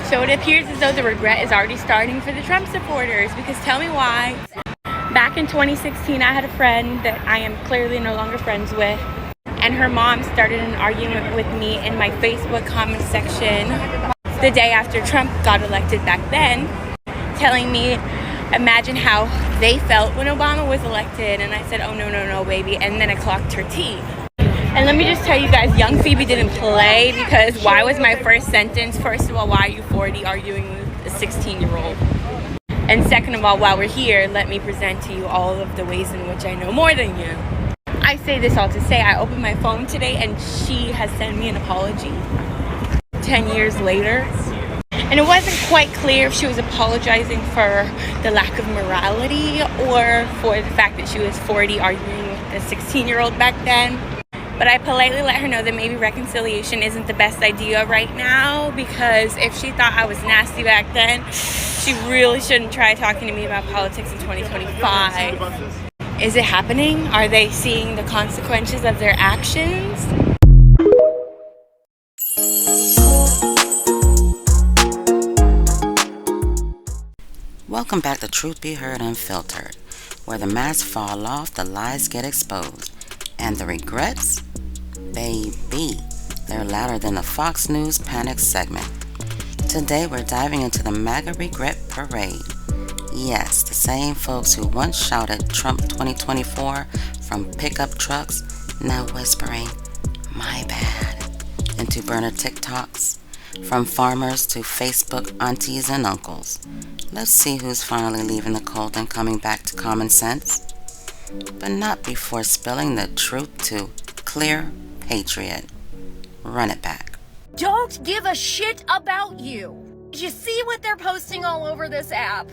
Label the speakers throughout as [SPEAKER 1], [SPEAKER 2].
[SPEAKER 1] So it appears as though the regret is already starting for the Trump supporters, because tell me why. Back in 2016, I had a friend that I am clearly no longer friends with, and her mom started an argument with me in my Facebook comment section the day after Trump got elected back then, telling me, imagine how they felt when Obama was elected. And I said, oh, no, baby. And then I clocked her teeth. And let me just tell you guys, young Phoebe didn't play, because why was my first sentence, first of all, why are you 40 arguing with a 16-year-old? And second of all, while we're here, let me present to you all of the ways in which I know more than you. I say this all to say, I opened my phone today and she has sent me an apology 10 years later. And it wasn't quite clear if she was apologizing for the lack of morality or for the fact that she was 40 arguing with a 16-year-old back then. But I politely let her know that maybe reconciliation isn't the best idea right now, because if she thought I was nasty back then, she really shouldn't try talking to me about politics in 2025. Is it happening? Are they seeing the consequences of their actions?
[SPEAKER 2] Welcome back to Truth Be Heard Unfiltered, where the masks fall off, the lies get exposed, and the regrets, baby, they're louder than the Fox News Panic segment. Today we're diving into the MAGA Regret Parade. Yes, the same folks who once shouted Trump 2024 from pickup trucks, now whispering, my bad, into burner TikToks, from farmers to Facebook aunties and uncles. Let's see who's finally leaving the cult and coming back to common sense. But not before spilling the truth to Clear Patriot. Run it back.
[SPEAKER 3] Don't give a shit about you. Did you see what they're posting all over this app?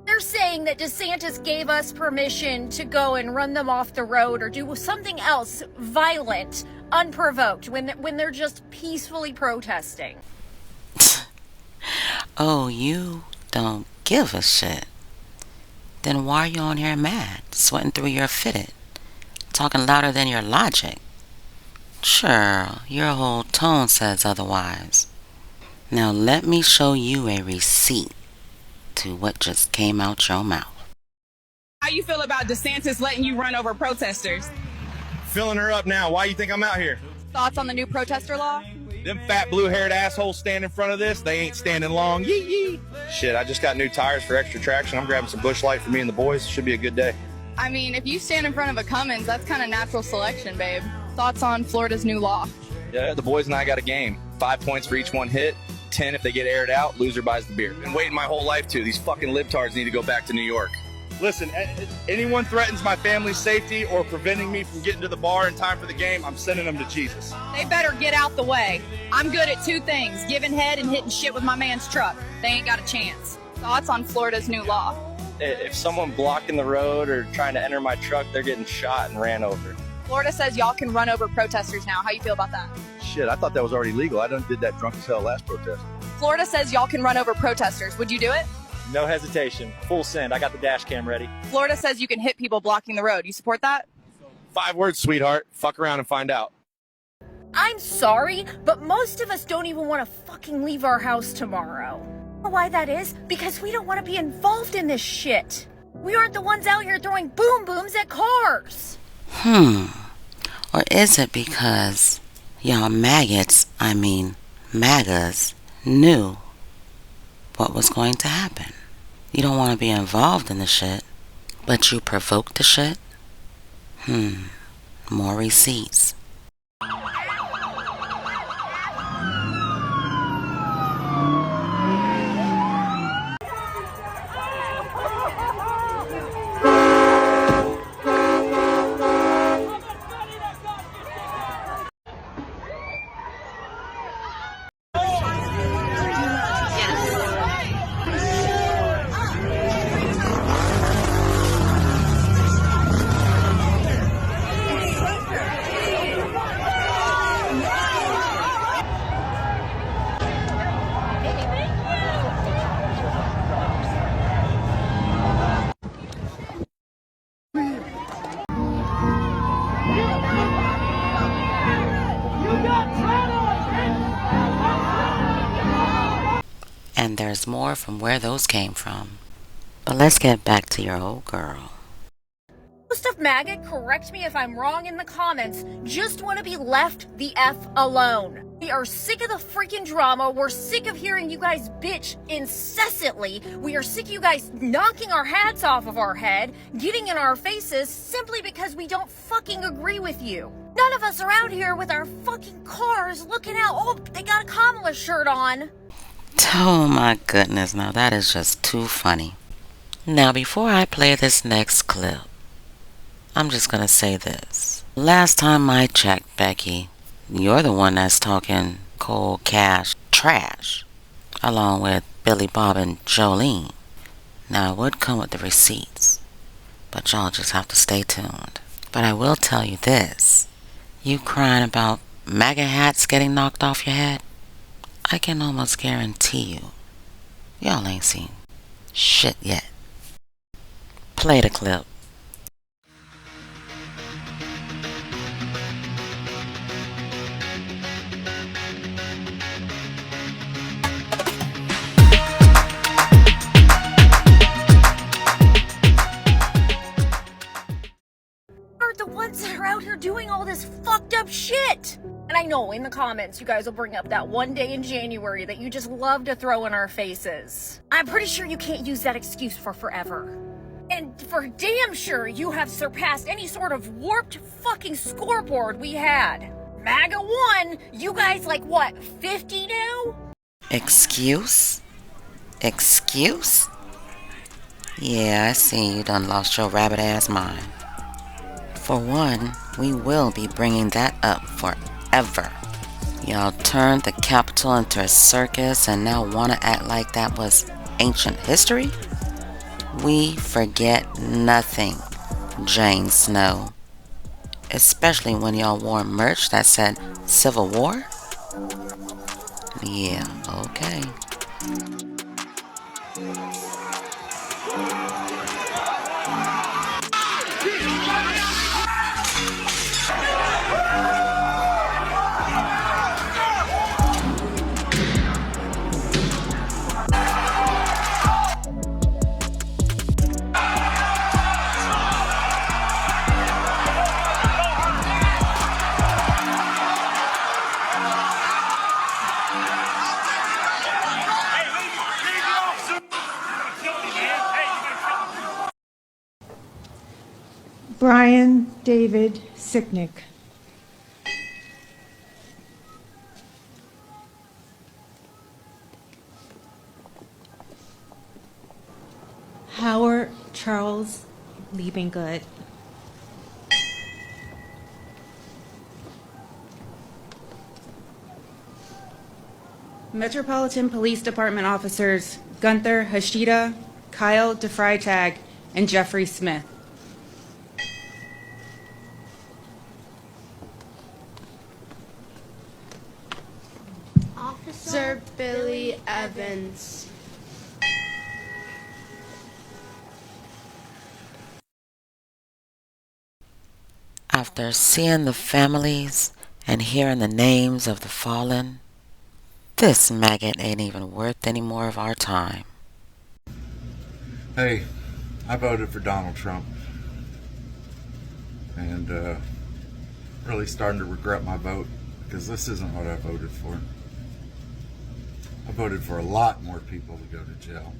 [SPEAKER 3] They're saying that DeSantis gave us permission to go and run them off the road or do something else violent, unprovoked, when they're just peacefully protesting.
[SPEAKER 2] Oh, you don't give a shit. Then why are you on here mad, sweating through your fitted, talking louder than your logic? Sure, your whole tone says otherwise. Now let me show you a receipt to what just came out your mouth.
[SPEAKER 4] How you feel about DeSantis letting you run over protesters?
[SPEAKER 5] Filling her up now. Why you think I'm out here?
[SPEAKER 4] Thoughts on the new protester law?
[SPEAKER 5] Them fat blue-haired assholes stand in front of this. They ain't standing long. Yee yee. Shit, I just got new tires for extra traction. I'm grabbing some Busch Light for me and the boys. Should be a good day.
[SPEAKER 4] I mean, if you stand in front of a Cummins, that's kind of natural selection, babe. Thoughts on Florida's new law?
[SPEAKER 5] Yeah, the boys and I got a game. 5 points for each one hit. 10 if they get aired out. Loser buys the beer. Been waiting my whole life to. These fucking libtards need to go back to New York. Listen, anyone threatens my family's safety or preventing me from getting to the bar in time for the game, I'm sending them to Jesus.
[SPEAKER 4] They better get out the way. I'm good at two things, giving head and hitting shit with my man's truck. They ain't got a chance. Thoughts on Florida's new law?
[SPEAKER 6] If someone blocking the road or trying to enter my truck, they're getting shot and ran over.
[SPEAKER 4] Florida says y'all can run over protesters now. How you feel about that?
[SPEAKER 5] Shit, I thought that was already legal. I did that drunk as hell last protest.
[SPEAKER 4] Florida says y'all can run over protesters. Would you do it?
[SPEAKER 6] No hesitation. Full send. I got the dash cam ready.
[SPEAKER 4] Florida says you can hit people blocking the road. You support that?
[SPEAKER 5] 5 words, sweetheart. Fuck around and find out.
[SPEAKER 3] I'm sorry, but most of us don't even want to fucking leave our house tomorrow. Why that is? Because we don't want to be involved in this shit. We aren't the ones out here throwing boom booms at cars.
[SPEAKER 2] Or is it because y'all MAGAs knew what was going to happen? You don't want to be involved in the shit, but you provoked the shit? More receipts. And there's more from where those came from. But let's get back to your old girl.
[SPEAKER 3] Most of MAGA, correct me if I'm wrong in the comments, just want to be left the F alone. We are sick of the freaking drama. We're sick of hearing you guys bitch incessantly. We are sick of you guys knocking our hats off of our head, getting in our faces simply because we don't fucking agree with you. None of us are out here with our fucking cars looking out. Oh, they got a Kamala shirt on.
[SPEAKER 2] Oh my goodness, now that is just too funny. Now before I play this next clip, I'm just gonna say this. Last time I checked, Becky, you're the one that's talking cold cash trash, along with Billy Bob and Jolene. Now it would come with the receipts, but y'all just have to stay tuned. But I will tell you this, you crying about MAGA hats getting knocked off your head, I can almost guarantee you, y'all ain't seen shit yet. Play the clip.
[SPEAKER 3] The ones that are out here doing all this fucked up shit. And I know in the comments you guys will bring up that one day in January that you just love to throw in our faces. I'm pretty sure you can't use that excuse for forever. And for damn sure you have surpassed any sort of warped fucking scoreboard we had. MAGA won, you guys like what, 50 now?
[SPEAKER 2] Excuse? Excuse? Yeah, I see you done lost your rabbit ass mind. For one, we will be bringing that up forever. Y'all turned the Capitol into a circus and now want to act like that was ancient history? We forget nothing, Jane Snow. Especially when y'all wore merch that said Civil War? Yeah, okay.
[SPEAKER 7] Brian David Sicknick. Howard Charles Liebengood. Metropolitan Police Department officers Gunther Hashida, Kyle DeFreitag, and Jeffrey Smith.
[SPEAKER 8] Officer Billy Evans.
[SPEAKER 2] After seeing the families and hearing the names of the fallen, this maggot ain't even worth any more of our time.
[SPEAKER 9] Hey, I voted for Donald Trump. And really starting to regret my vote because this isn't what I voted for. I voted for a lot more people to go to jail.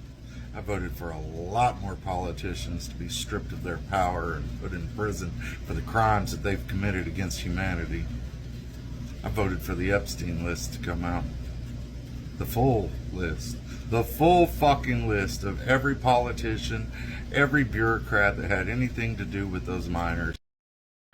[SPEAKER 9] I voted for a lot more politicians to be stripped of their power and put in prison for the crimes that they've committed against humanity. I voted for the Epstein list to come out. The full list. The full fucking list of every politician, every bureaucrat that had anything to do with those minors.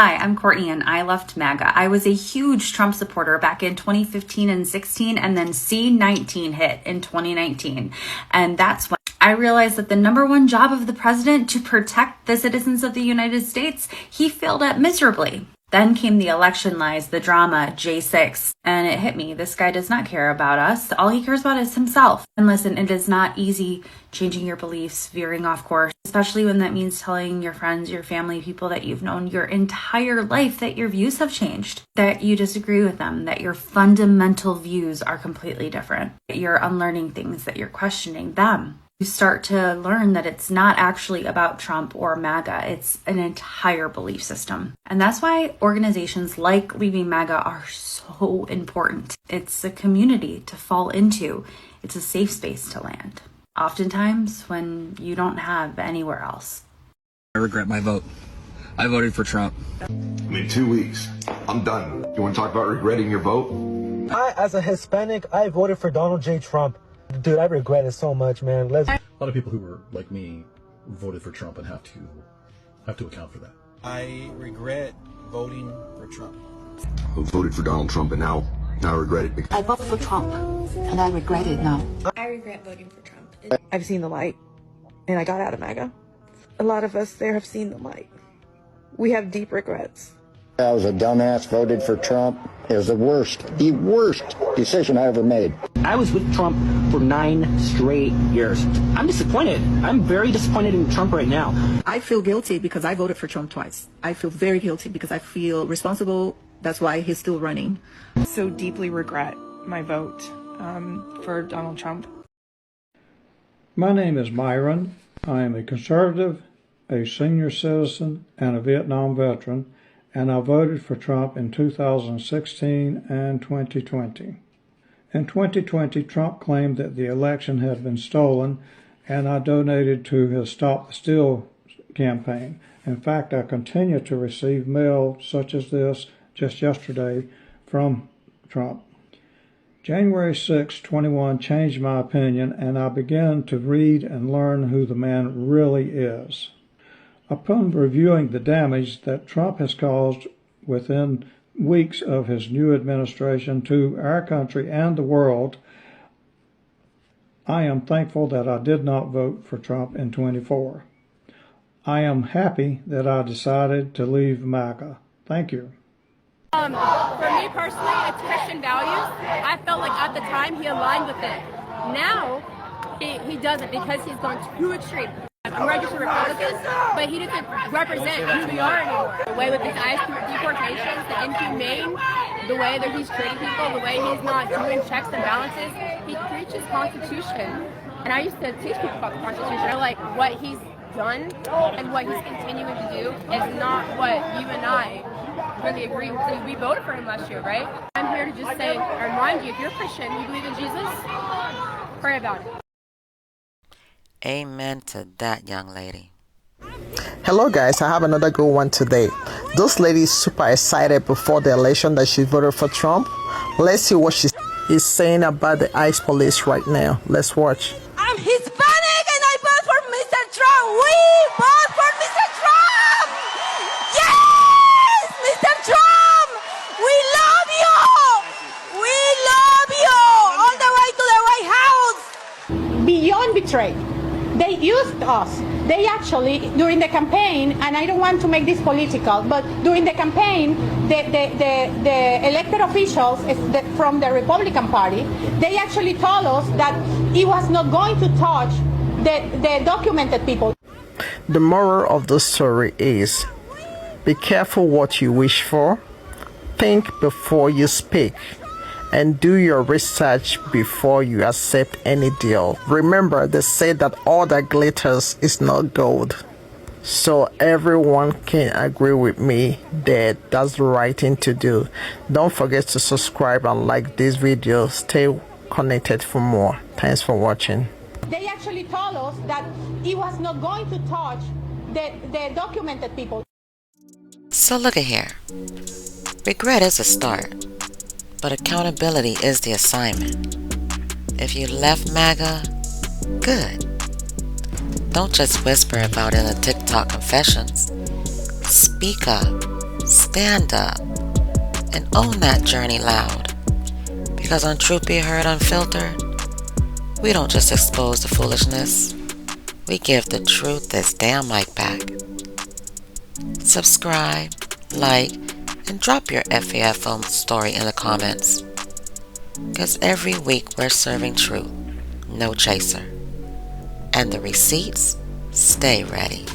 [SPEAKER 10] Hi, I'm Courtney and I left MAGA. I was a huge Trump supporter back in 2015 and 16, and then C-19 hit in 2019. And that's when I realized that the number one job of the president to protect the citizens of the United States, he failed at miserably. Then came the election lies, the drama, J6, and it hit me. This guy does not care about us. All he cares about is himself. And listen, it is not easy changing your beliefs, veering off course, especially when that means telling your friends, your family, people that you've known your entire life that your views have changed, that you disagree with them, that your fundamental views are completely different, that you're unlearning things, that you're questioning them. You start to learn that it's not actually about Trump or MAGA. It's an entire belief system. And that's why organizations like Leaving MAGA are so important. It's a community to fall into. It's a safe space to land. Oftentimes when you don't have anywhere else.
[SPEAKER 11] I regret my vote. I voted for Trump.
[SPEAKER 12] In 2 weeks, I'm done. You want to talk about regretting your vote?
[SPEAKER 13] As a Hispanic, I voted for Donald J. Trump. Dude, I regret it so much, man.
[SPEAKER 14] A lot of people who were like me voted for Trump and have to account for that.
[SPEAKER 15] I regret voting for Trump.
[SPEAKER 12] I voted for Donald Trump and now I regret it.
[SPEAKER 16] I voted for Trump and I regret it now.
[SPEAKER 17] I regret voting for Trump. I've seen the light and I got out of MAGA. A lot of us there have seen the light. We have deep regrets.
[SPEAKER 18] I was a dumbass, voted for Trump. It was the worst decision I ever made.
[SPEAKER 19] I was with Trump for 9 straight years. I'm disappointed. I'm very disappointed in Trump right now.
[SPEAKER 20] I feel guilty because I voted for Trump twice. I feel very guilty because I feel responsible. That's why he's still running.
[SPEAKER 17] So deeply regret my vote for Donald Trump.
[SPEAKER 21] My name is Myron. I am a conservative, a senior citizen, and a Vietnam veteran, and I voted for Trump in 2016 and 2020. In 2020, Trump claimed that the election had been stolen, and I donated to his Stop the Steal campaign. In fact, I continue to receive mail such as this just yesterday from Trump. January 6, 21 changed my opinion, and I began to read and learn who the man really is. Upon reviewing the damage that Trump has caused within weeks of his new administration to our country and the world, I am thankful that I did not vote for Trump in 24. I am happy that I decided to leave MAGA. Thank you.
[SPEAKER 22] For me personally, it's Christian values. I felt like at the time he aligned with it. Now, he doesn't because he's gone too extreme. I'm registered Republican, but he doesn't represent who we are anymore. The way with his ICE deportations, the inhumane, the way that he's treating people, the way he's not doing checks and balances, he preaches Constitution. And I used to teach people about the Constitution. I like what he's done and what he's continuing to do is not what you and I really agree with. We voted for him last year, right? I'm here to just say, remind you, if you're a Christian, you believe in Jesus, pray about it.
[SPEAKER 2] Amen to that, young lady.
[SPEAKER 23] Hello guys, I have another good one today. This lady is super excited before the election that she voted for Trump. Let's see what she is saying about the ICE police right now. Let's watch.
[SPEAKER 24] I'm Hispanic and I vote for Mr. Trump. We vote for Mr. Trump. Yes, Mr. Trump. We love you. We love you. All the way to the White House.
[SPEAKER 25] Beyond betrayed. They used us. They actually, during the campaign, and I don't want to make this political, but during the campaign, the elected officials from the Republican Party, they actually told us that he was not going to touch the documented people.
[SPEAKER 23] The moral of the story is, be careful what you wish for, think before you speak, and do your research before you accept any deal. Remember, they say that all that glitters is not gold. So everyone can agree with me that that's the right thing to do. Don't forget to subscribe and like this video. Stay connected for more. Thanks for watching.
[SPEAKER 25] They actually told us that he was not going to touch the documented people.
[SPEAKER 2] So look at here. Regret is a start, but accountability is the assignment. If you left MAGA, good. Don't just whisper about it in the TikTok confessions. Speak up, stand up, and own that journey loud. Because on Truth Be Heard Unfiltered, we don't just expose the foolishness, we give the truth this damn mic back. Subscribe, like, And drop your FAFO story in the comments. Because every week we're serving truth, no chaser. And the receipts stay ready.